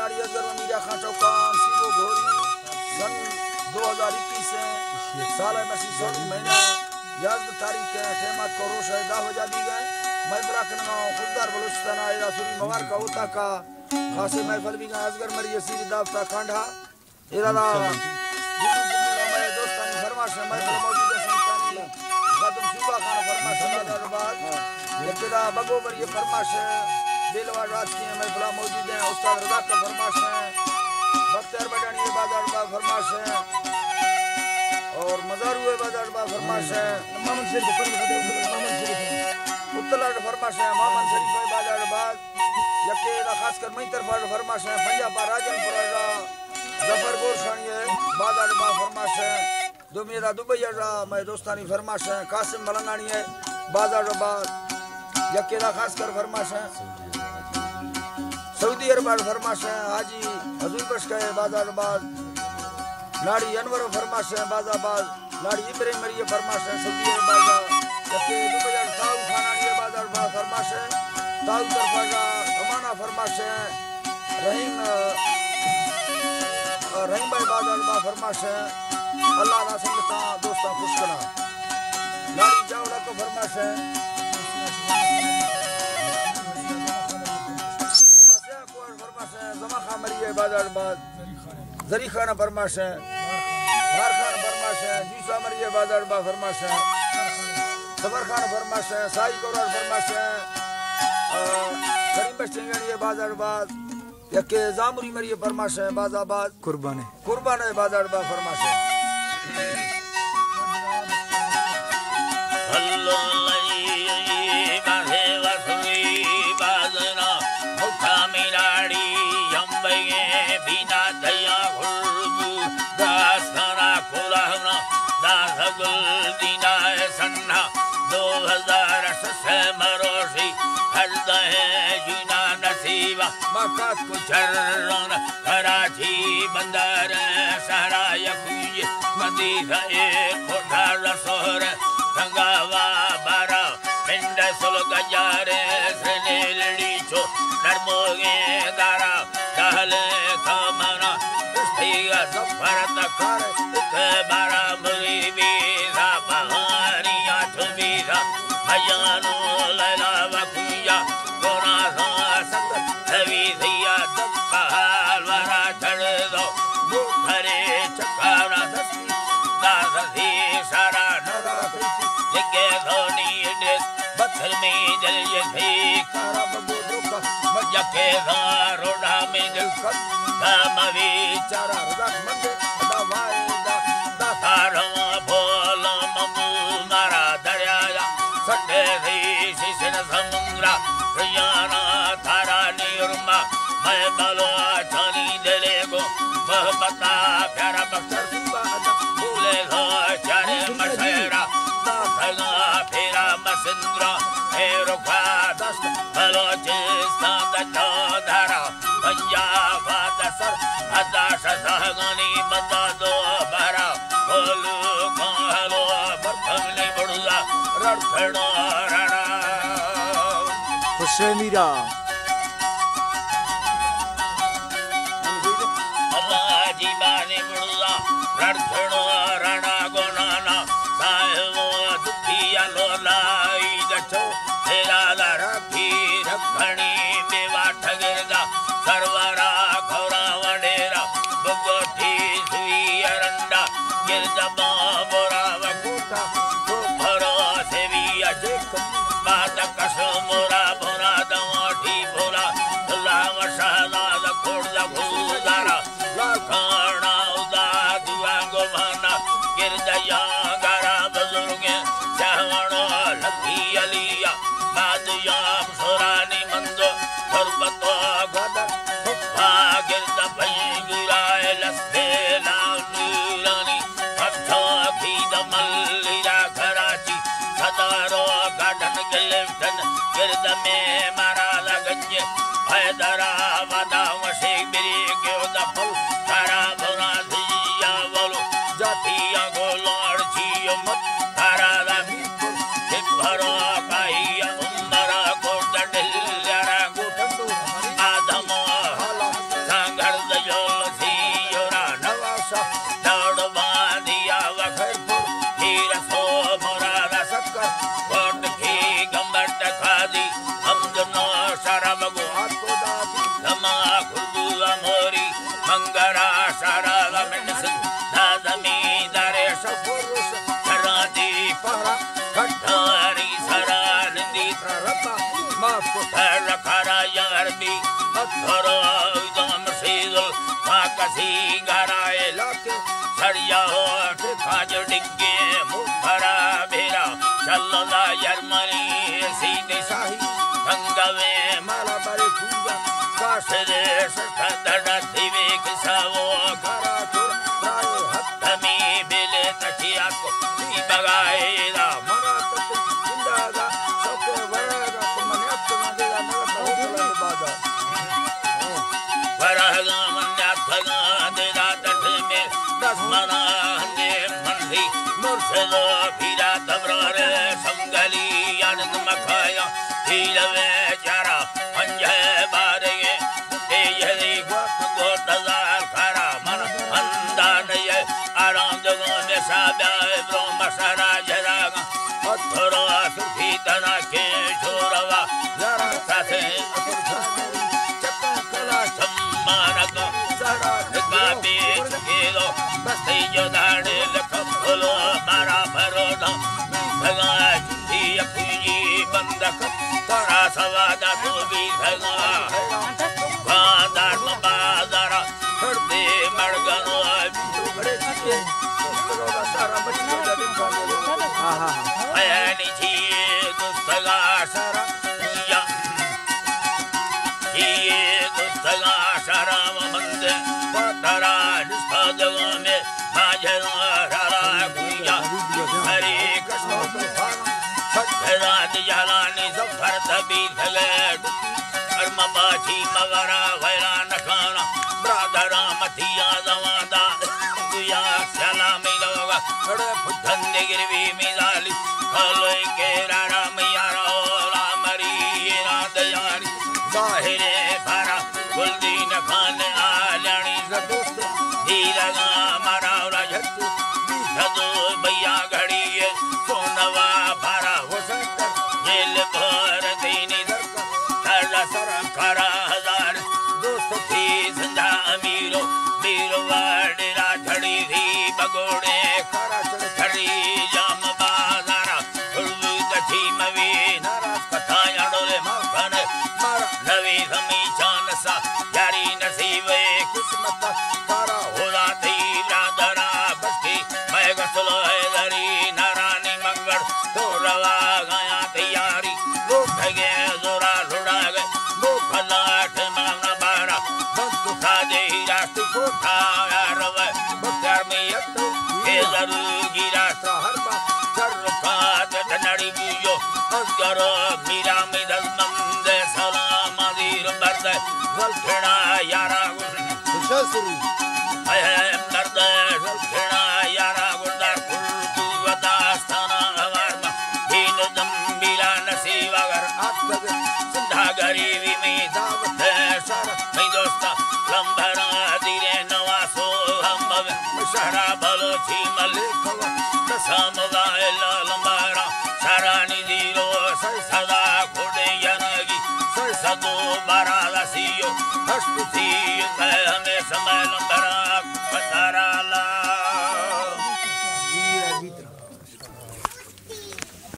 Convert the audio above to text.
नाड़ी अजगर में मीरा खां चौकान सीबो घोरी सन 2021 से साल मसी सोनी महीना 11 तारीख के ठेमत को रोश है 10 बजा दी गए महफिल कनगा खुददार बलूचिस्तान आया सुरी मवार का होता का खासे महफिल भी गए अजगर मरी सीरी दावता कांडा इरादा मैं दोस्तानी फरमाश महफिल मौजूद है संतानी खातम सुबह खान फरमाश बादरबाद लेकिन बगो पर ये फरमाश दिलवार रात की महफिल मौजूद है उस्ताद रजा का फरमाश है बख्तियार बटानी बादरबाद फरमाश है और मजार हुए बादरबाद फरमाश है मामन शरीफ उत्तलाट फरमाश है मामन शरीफ बादरबाद यके खास कर मई तरफ फरमाश है पंजाब राजनपुर जफर गोरशानी है बादरबाद फरमाश है दो मेरा दुबई मैं दोस्तानी फरमाश है कासिम मलंगानी है बादरबाद यके खास कर फरमाश है सऊदी अरब फरमाश है हाजी हजूर बख्श का बादरबाद नाड़ी अनवर फरमाश है बाजाबाद नाड़ी इब्राहिम मरिया फरमाश है सऊदी अरब यके दुबई ताऊ खानानी है बादरबाद फरमाश है ताऊ तरफा अमाना फरमाश है रहीम भाई बादरबाद फरमाश है अल्लाह ना संगता दोस्ता खुश करा नाड़ी जावला को फरमाश है जमा खा मरी है बादरबाद जरी खान फरमाश है बार खान फरमाश है जीसा मरी है बादरबाद फरमाश है सबर खान फरमाश है साई कोरार फरमाश है करीम बस्टिंगनी है बादरबाद यके जामुरी मरी है फरमाश है बाजाबाद कुर्बान है बादरबाद फरमाश है सन्ना 2000 से मरोशी हरदा है जीना नसीबा मक्का को चरण कराची बंदर सहरा यकुय मदीना ए कोठा रसोर संगावा बारा पिंड सुल गजारे सनेलड़ी छो नरमोगे दारा कहले कमना स्थिया सफर तकर के बारा मुरीबी बहारिया छुबीरा भयानो लैला वकुया गोरा सा संग हवी धिया दब पहाड़ वरा चढ़ दो वो भरे चकारा दस्ती दादी सारा नरा लेके धोनी देश पत्थर में जल ये थी कारा बबूदो का मजा के रोड़ा में जल कर कामवी चारा रजाक मंदे दवाएगा दातारा बोला ममू मारा दरिया सटे थी शिशन समुद्रा रियाना थारा निरमा मैं बलो जानी दिले को महबता प्यारा बख्तर भूले हो चारे मशेरा दाखला फेरा मसिंद्रा रुखा दस्त बलोचिस्तान धारा पंजाब दसर अदाश सहगनी बंदा दो बारा बोलू कहलो बरफली बड़ुआ रड़खड़ो रणा खुश मीरा अल्लाह जीवाने बड़ुआ रड़खड़ो रणा गोनाना साहेबो दुखिया लोलाई दचो तेरा लड़की रखणी बेवा ठगेगा सरवरा खौरा वडेरा बगोठी सुई अरंडा गिरजबा बोरा वकूटा तो भरो सेविया जेक बात कस मोरा बोरा दवाठी बोला दुला वशाला लखोड़ा भूदारा लाखाना उदा दुआ गोभाना गिरजया गारा बुजुर्गे चावड़ो लखी अलिया बादुया सोरानी मंदो सरबतो गदर फुफा गिरद भई गुराए लस्ते लानी हथो की दमलिया कराची सदारो गार्डन गिलिफ्टन गिरद में मारा लगज हैदरा वादा वशे मेरी गेद फल तारा भरा दिया बोलो जातिया गोलाड़ जियो मत तारा दा भरो काइया उमरा को डडल यारा को ठंडू आदम संग करबी अथरो दम सीदल काकसी गराए लाके सरिया हो खाज डिगे मुखरा बेरा चलदा यरमनी सीधे शाही गंगवे माला बारे पूजा काशरे सदड़ दिवे किसावो करा चुर राय हत्तमी बेले तचिया को बगाएदा मना तक जिंदागा सबके वरगा मन्यत मंदेगा नगत बाजा वरगा मन्यत देदा तट में दस मना ने मंदी मुर्शद फिरा तबरे संगली आनंद मखाया हिलवे चारा पंजे बारे ते यही गोतदा खरा मन अंदान ये आराम जगह में साब्या ब्रह्म सरा जरागा अथरो सुखी तना के छोरवा जरा साथे चक्का कला सम्मानक सरा का बीच गेलो बस्ती जो दाड़े लख बोलो मारा भरोदा भगा जी अपनी बंदक तोरा सवादा तो भी भगा बाजार बाजार हरदे मरगनो बड़े चिके उसका सारा बच्चों का दिन खाने आयानी जी दुस्तगा सारा या ये दुस्तगा सारा मंदे पतरा निष्पादों में माजरा रारा गुया हरे कृष्ण सत्यराज जलानी जफर तबी थले अर्मबाची मगरा वैरा नखाना ब्रादरा मथिया दवादा गुया सलामी लोगा थोड़े फुटन गिरवी मिलाली खलोई के रारा मैया रोला मरी दयारी जाहिरे भरा गुलदीन खान आल्यानी दोस्त धीरगा मारा राजत सदो भैया घड़ी सोनवा भरा हो सकता जेल भर दीनी दरका सरा खरा हजार दोस्त थी संधा अमीरो बीरवाड़ेरा झड़ी थी बगोड़े खरा छड़ी जाम बाजारा उर्दू दछी मवी नाराज कथा याडोले मखन मारा नवी समी चान सा यारी नसीबे किस्मत तारा होला थी ब्रादरा बस्ती मैं गसलो है दरी नारानी मंगल तो रवा गया तैयारी लोग भगे जोरा लुड़ा गए मुखलाट मामला बारा बंद खाजे ही रास्ते को खाया रवे बकर में यत्तो के जरूरी रास्ता हर बार सर्वकात धनड़ी बुयो असगरो मीरा में दसमंद सलाम अधीर बर्द जलखेड़ा यारा गुशसुरी है दर्द जलखेड़ा यारा गुर्दार कुलतु वदास्ताना हवारमा दीन दम्बिला नसीब अगर आत्मग सिंधा गरीबी में दावत है सारा मैं दोस्ता लंबरा धीरे नवासो हम शहरा भलो छी मलिकवा दसम वाला लंबरा सारा निधीरो सदा खोड़े यनगी सदो बारा दसियो हस्तुती